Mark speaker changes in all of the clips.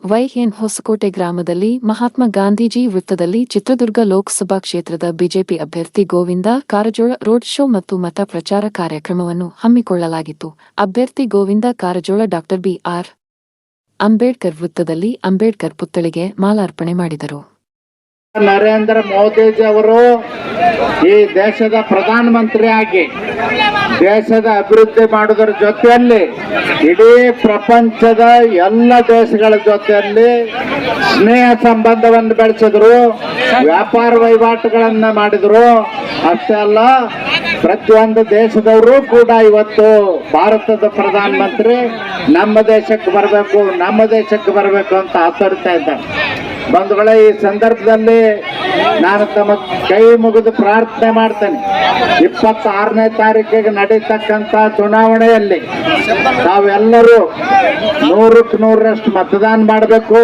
Speaker 1: YN Hosakote ಗ್ರಾಮದಲ್ಲಿ ಮಹಾತ್ಮ ಗಾಂಧೀಜಿ ವೃತ್ತದಲ್ಲಿ ಚಿತ್ರದುರ್ಗ ಲೋಕಸಭಾ ಕ್ಷೇತ್ರದ ಬಿಜೆಪಿ ಅಭ್ಯರ್ಥಿ ಗೋವಿಂದ ಕಾರಜೋಳ ರೋಡ್ ಶೋ ಮತ್ತು ಮತ ಪ್ರಚಾರ ಕಾರ್ಯಕ್ರಮವನ್ನು ಹಮ್ಮಿಕೊಳ್ಳಲಾಗಿತ್ತು. ಅಭ್ಯರ್ಥಿ ಗೋವಿಂದ ಕಾರಜೋಳ ಡಾಕ್ಟರ್ ಬಿ.ಆರ್. ಅಂಬೇಡ್ಕರ್ ವೃತ್ತದಲ್ಲಿ ಅಂಬೇಡ್ಕರ್ ಪುತ್ಥಳಿಗೆ ಮಾಲಾರ್ಪಣೆ ಮಾಡಿದರು.
Speaker 2: ನರೇಂದ್ರ ಮೋದಿಜಿ ಅವರು ಈ ದೇಶದ ಪ್ರಧಾನಮಂತ್ರಿಯಾಗಿ ದೇಶದ ಅಭಿವೃದ್ಧಿ ಮಾಡೋದ್ರ ಜೊತೆಯಲ್ಲಿ ಇಡೀ ಪ್ರಪಂಚದ ಎಲ್ಲ ದೇಶಗಳ ಜೊತೆಯಲ್ಲಿ ಸ್ನೇಹ ಸಂಬಂಧವನ್ನು ಬೆಳೆಸಿದ್ರು, ವ್ಯಾಪಾರ ವಹಿವಾಟುಗಳನ್ನ ಮಾಡಿದ್ರು. ಅಷ್ಟೇ ಅಲ್ಲ, ಪ್ರತಿಯೊಂದು ದೇಶದವರು ಕೂಡ ಇವತ್ತು ಭಾರತದ ಪ್ರಧಾನಮಂತ್ರಿ ನಮ್ಮ ದೇಶಕ್ಕೆ ಬರಬೇಕು ಅಂತ ಆತರಿಸ್ತಾ ಇದ್ದಾರೆ. ಬಂಧುಗಳೇ, ಈ ಸಂದರ್ಭದಲ್ಲಿ ನಾನು ತಮ್ಮ ಕೈ ಮುಗಿದು ಪ್ರಾರ್ಥನೆ ಮಾಡ್ತೇನೆ. 26ನೇ ತಾರೀಕಿಗೆ ನಡೀತಕ್ಕಂಥ ಚುನಾವಣೆಯಲ್ಲಿ ತಾವೆಲ್ಲರೂ 100ಕ್ಕೆ 100ರಷ್ಟು ಮತದಾನ ಮಾಡಬೇಕು.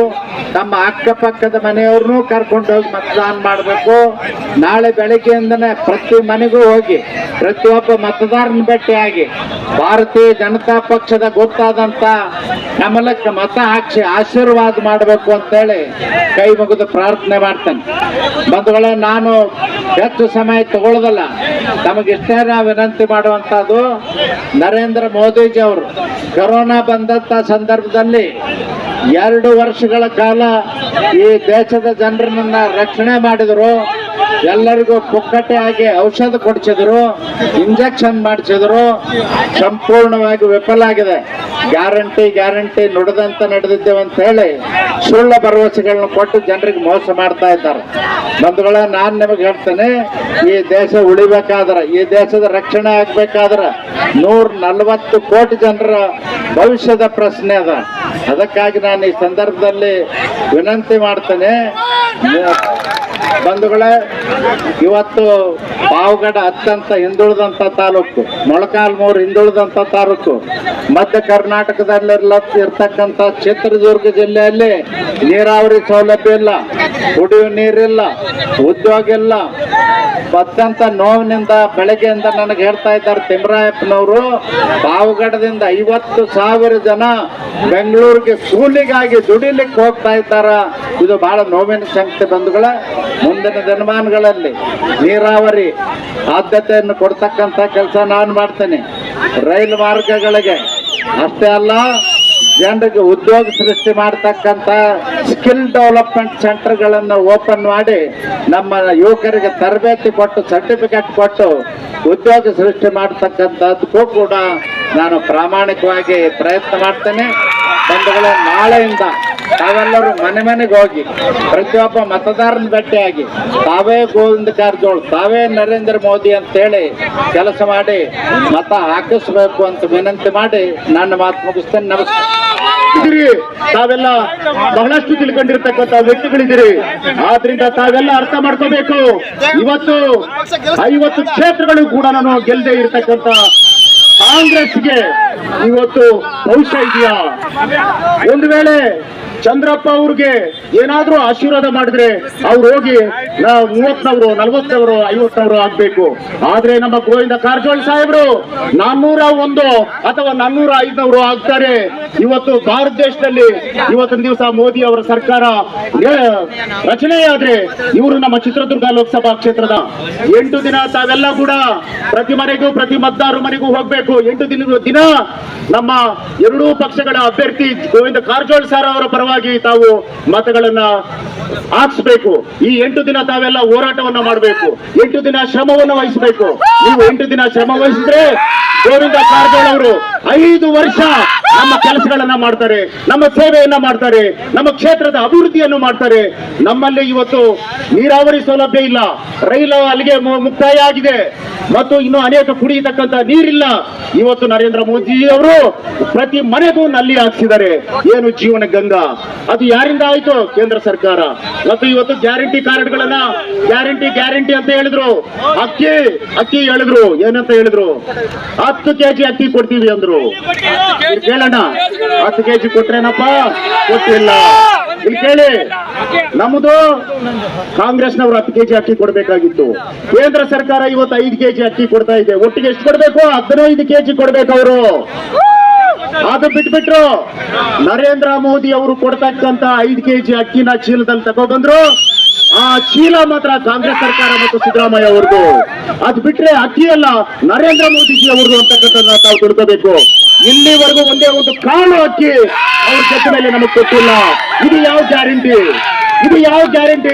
Speaker 2: ತಮ್ಮ ಅಕ್ಕಪಕ್ಕದ ಮನೆಯವ್ರನ್ನೂ ಕರ್ಕೊಂಡು ಹೋಗಿ ಮತದಾನ ಮಾಡಬೇಕು. ನಾಳೆ ಬೆಳಿಗ್ಗೆಯಿಂದನೇ ಪ್ರತಿ ಮನೆಗೂ ಹೋಗಿ ಪ್ರತಿಯೊಬ್ಬ ಮತದಾರನ ಭೇಟಿಯಾಗಿ ಭಾರತೀಯ ಜನತಾ ಪಕ್ಷದ ಗೊತ್ತಾದಂತ ಕಮಲಕ್ಕೆ ಮತ ಹಾಕಿ ಆಶೀರ್ವಾದ ಮಾಡಬೇಕು ಅಂತೇಳಿ ಕೈ ಮುಗಿದು ಪ್ರಾರ್ಥನೆ ಮಾಡ್ತೇನೆ. ಬಂಧುಗಳೇ, ನಾನು ಹೆಚ್ಚು ಸಮಯ ತಗೊಳ್ಳೋದಲ್ಲ. ತಮಗಿಷ್ಟೇ ವಿನಂತಿ ಮಾಡುವಂತದ್ದು, ನರೇಂದ್ರ ಮೋದಿಜಿ ಅವರು ಕೊರೋನಾ ಬಂದಂತ ಸಂದರ್ಭದಲ್ಲಿ 2 ವರ್ಷಗಳ ಕಾಲ ಈ ದೇಶದ ಜನರನ್ನ ರಕ್ಷಣೆ ಮಾಡಿದ್ರು. ಎಲ್ಲರಿಗೂ ಪುಕ್ಕಟೆಯಾಗಿ ಔಷಧ ಕೊಡಿಸಿದ್ರು, ಇಂಜೆಕ್ಷನ್ ಮಾಡಿಸಿದ್ರು. ಸಂಪೂರ್ಣವಾಗಿ ವಿಫಲ ಆಗಿದೆ. ಗ್ಯಾರಂಟಿ ನುಡಿದಂತ ನಡೆದಿದ್ದೇವೆ ಅಂತ ಹೇಳಿ ಸುಳ್ಳು ಭರವಸೆಗಳನ್ನ ಕೊಟ್ಟು ಜನರಿಗೆ ಮೋಸ ಮಾಡ್ತಾ ಇದ್ದಾರೆ. ಬಂಧುಗಳೇ, ನಾನು ನಿಮಗೆ ಹೇಳ್ತೇನೆ, ಈ ದೇಶ ಉಳಿಬೇಕಾದ್ರೆ, ಈ ದೇಶದ ರಕ್ಷಣೆ ಆಗ್ಬೇಕಾದ್ರೆ 140 ಕೋಟಿ ಜನರ ಭವಿಷ್ಯದ ಪ್ರಶ್ನೆ ಅದ. ಅದಕ್ಕಾಗಿ ನಾನು ಈ ಸಂದರ್ಭದಲ್ಲಿ ವಿನಂತಿ ಮಾಡ್ತೇನೆ. ಬಂಧುಗಳೇ, ಇವತ್ತು ಪಾವಗಡ ಅತ್ಯಂತ ಹಿಂದುಳಿದಂತ ತಾಲೂಕು, ಮೊಳಕಾಲ್ಮೂರು ಹಿಂದುಳಿದಂತ ತಾಲೂಕು, ಮಧ್ಯ ಕರ್ನಾಟಕದಲ್ಲಿರ್ತಕ್ಕಂಥ ಚಿತ್ರದುರ್ಗ ಜಿಲ್ಲೆಯಲ್ಲಿ ನೀರಾವರಿ ಸೌಲಭ್ಯ ಇಲ್ಲ, ಕುಡಿಯುವ ನೀರಿಲ್ಲ, ಉದ್ಯೋಗ ಇಲ್ಲ. ಅತ್ಯಂತ ನೋವಿನಿಂದ ಬೆಳಗ್ಗೆಯಿಂದ ನನಗೆ ಹೇಳ್ತಾ ಇದ್ದಾರೆ ತಿಮ್ಮರಾಯಪ್ಪನವರು, ಪಾವಗಡದಿಂದ 50,000 ಜನ ಬೆಂಗಳೂರಿಗೆ ಕೂಲಿಗಾಗಿ ದುಡಿಲಿಕ್ಕೆ ಹೋಗ್ತಾ ಇದ್ದಾರ. ಇದು ಬಹಳ ನೋವಿನ ಸಂಗತಿ. ಬಂಧುಗಳ, ಮುಂದಿನ ದಿನಮಾನಗಳಲ್ಲಿ ನೀರಾವರಿ ಆದ್ಯತೆಯನ್ನು ಕೊಡ್ತಕ್ಕಂಥ ಕೆಲಸ ನಾನು ಮಾಡ್ತೇನೆ. ರೈಲು ಮಾರ್ಗಗಳಿಗೆ ಅಷ್ಟೇ ಅಲ್ಲ, ಜನರಿಗೆ ಉದ್ಯೋಗ ಸೃಷ್ಟಿ ಮಾಡತಕ್ಕಂಥ ಸ್ಕಿಲ್ ಡೆವಲಪ್ಮೆಂಟ್ ಸೆಂಟರ್ಗಳನ್ನು ಓಪನ್ ಮಾಡಿ ನಮ್ಮ ಯುವಕರಿಗೆ ತರಬೇತಿ ಕೊಟ್ಟು ಸರ್ಟಿಫಿಕೇಟ್ ಕೊಟ್ಟು ಉದ್ಯೋಗ ಸೃಷ್ಟಿ ಮಾಡತಕ್ಕಂಥದ್ದಕ್ಕೂ ಕೂಡ ನಾನು ಪ್ರಾಮಾಣಿಕವಾಗಿ ಪ್ರಯತ್ನ ಮಾಡ್ತೇನೆ. ಬಂಧುಗಳೇ, ನಾಳೆಯಿಂದ ತಾವೆಲ್ಲರೂ ಮನೆಗೆ ಹೋಗಿ ಪ್ರತಿಯೊಬ್ಬ ಮತದಾರನ ಭೇಟಿಯಾಗಿ ತಾವೇ ಗೋವಿಂದ ಕಾರಜೋಳ, ತಾವೇ ನರೇಂದ್ರ ಮೋದಿ ಅಂತೇಳಿ ಕೆಲಸ ಮಾಡಿ ಮತ ಹಾಕಿಸ್ಬೇಕು ಅಂತ ವಿನಂತಿ ಮಾಡಿ ನನ್ನ ಮಾತು ಮುಗಿಸ್ತೇನೆ. ನಮಸ್ಕಾರ.
Speaker 3: ತಾವೆಲ್ಲ ಬಹಳಷ್ಟು ತಿಳ್ಕೊಂಡಿರ್ತಕ್ಕಂಥ ವ್ಯಕ್ತಿಗಳಿದ್ದೀರಿ. ಆದ್ರಿಂದ ತಾವೆಲ್ಲ ಅರ್ಥ ಮಾಡ್ಕೋಬೇಕು. ಇವತ್ತು 50 ಕ್ಷೇತ್ರಗಳು ಕೂಡ ನಾನು ಗೆಲ್ಲದೆ ಇರ್ತಕ್ಕಂಥ ಕಾಂಗ್ರೆಸ್ಗೆ ಇವತ್ತು ಭವಿಷ್ಯ ಇದೆಯಾ? ಒಂದು ವೇಳೆ ಚಂದ್ರಪ್ಪ ಅವ್ರಿಗೆ ಏನಾದ್ರೂ ಆಶೀರ್ವಾದ ಮಾಡಿದ್ರೆ ಅವ್ರು ಹೋಗಿ 30ನವರು 40ನವರು 50ನವರು ಆಗ್ಬೇಕು. ಆದ್ರೆ ನಮ್ಮ ಗೋವಿಂದ ಕಾರಜೋಳ ಸಾಹೇಬ್ರು 401 ಅಥವಾ 405ನವರು ಆಗ್ತಾರೆ. ಇವತ್ತು ಭಾರತ ದೇಶದಲ್ಲಿ ಇವತ್ತಿನ ದಿವಸ ಮೋದಿ ಅವರ ಸರ್ಕಾರ ರಚನೆಯಾದ್ರೆ ಇವರು ನಮ್ಮ ಚಿತ್ರದುರ್ಗ ಲೋಕಸಭಾ ಕ್ಷೇತ್ರದ 8 ದಿನ ತಾವೆಲ್ಲ ಕೂಡ ಪ್ರತಿ ಮನೆಗೂ ಪ್ರತಿ ಮತದಾರರ ಮನೆಗೂ ಹೋಗ್ಬೇಕು. 8 ದಿನ ನಮ್ಮ ಎರಡೂ ಪಕ್ಷಗಳ ಅಭ್ಯರ್ಥಿ ಗೋವಿಂದ ಕಾರಜೋಳ ಸರ್ ಅವರ ಪರವಾಗಿ ತಾವು ಮತಗಳನ್ನ ಹಾಕ್ಸ್ಬೇಕು. ಈ 8 ದಿನ ತಾವೆಲ್ಲ ಹೋರಾಟವನ್ನ ಮಾಡಬೇಕು. 8 ದಿನ ಶ್ರಮವನ್ನ ವಹಿಸಬೇಕು. ನೀವು 8 ದಿನ ಶ್ರಮ ವಹಿಸಿದ್ರೆ ಗೋವಿಂದ ಕಾರಜೋಳ ಅವರು 5 ವರ್ಷ ನಮ್ಮ ಕೆಲಸಗಳನ್ನ ಮಾಡ್ತಾರೆ, ನಮ್ಮ ಸೇವೆಯನ್ನ ಮಾಡ್ತಾರೆ, ನಮ್ಮ ಕ್ಷೇತ್ರದ ಅಭಿವೃದ್ಧಿಯನ್ನು ಮಾಡ್ತಾರೆ. ನಮ್ಮಲ್ಲಿ ಇವತ್ತು ನೀರಾವರಿ ಸೌಲಭ್ಯ ಇಲ್ಲ, ರೈಲು ಅಲ್ಲಿಗೆ ಮುಕ್ತಾಯ ಆಗಿದೆ ಮತ್ತು ಇನ್ನು ಅನೇಕ ಕುಡಿಯತಕ್ಕಂತ ನೀರಿಲ್ಲ. ಇವತ್ತು ನರೇಂದ್ರ ಮೋದಿ ಅವರು ಪ್ರತಿ ಮನೆಗೂ ನಲ್ಲಿ ಹಾಕ್ಸಿದ್ದಾರೆ. ಏನು ಜೀವನ ಗಂಗಾ, ಅದು ಯಾರಿಂದ ಆಯ್ತು? ಕೇಂದ್ರ ಸರ್ಕಾರ. ಮತ್ತು ಇವತ್ತು ಗ್ಯಾರಂಟಿ ಕಾರ್ಡ್ಗಳನ್ನ ಗ್ಯಾರಂಟಿ ಅಂತ ಹೇಳಿದ್ರು. ಅಕ್ಕಿ ಹೇಳಿದ್ರು, ಏನಂತ ಹೇಳಿದ್ರು? 10 kg ಅಕ್ಕಿ ಕೊಡ್ತೀವಿ ಅಂದ್ರು. ಕೇಳೋಣ, 10 kg ಕೊಟ್ರೇನಪ್ಪ? ಕೊಟ್ಟಿಲ್ಲ. ಇಲ್ಲಿ ಕೇಳಿ, ನಮ್ಮದು ಕಾಂಗ್ರೆಸ್ನವರು 10 kg ಅಕ್ಕಿ ಕೊಡ್ಬೇಕಾಗಿತ್ತು. ಕೇಂದ್ರ ಸರ್ಕಾರ ಇವತ್ತು 5 kg ಅಕ್ಕಿ ಕೊಡ್ತಾ ಇದೆ. ಒಟ್ಟಿಗೆ ಎಷ್ಟು ಕೊಡ್ಬೇಕು? 15 kg ಕೊಡ್ಬೇಕು ಅವರು. ಅದು ಬಿಟ್ಬಿಟ್ರು ನರೇಂದ್ರ ಮೋದಿ ಅವರು ಕೊಡ್ತಕ್ಕಂತ 5 ಕೆಜಿ ಅಕ್ಕಿನ ಚೀಲದಲ್ಲಿ ತಗೊಬಂದ್ರು. ಆ ಚೀಲ ಮಾತ್ರ ಕಾಂಗ್ರೆಸ್ ಸರ್ಕಾರ ಮತ್ತು ಸಿದ್ದರಾಮಯ್ಯ ಅವ್ರದ್ದು. ಅದ್ ಬಿಟ್ರೆ ಅಕ್ಕಿ ಅಲ್ಲ ನರೇಂದ್ರ ಮೋದಿಜಿ ಅವ್ರದ್ದು ಅಂತಕ್ಕಂಥದ್ದನ್ನ ತಾವು ತಿಳ್ಕೋಬೇಕು. ಇಲ್ಲಿವರೆಗೂ ಒಂದೇ ಒಂದು ಕಾಳು ಅಕ್ಕಿ ಅವ್ರ ಜೊತೆ ಮೇಲೆ ನಮಗೆ ಕೊಟ್ಟಿಲ್ಲ. ಇದು ಯಾವ ಗ್ಯಾರಂಟಿ?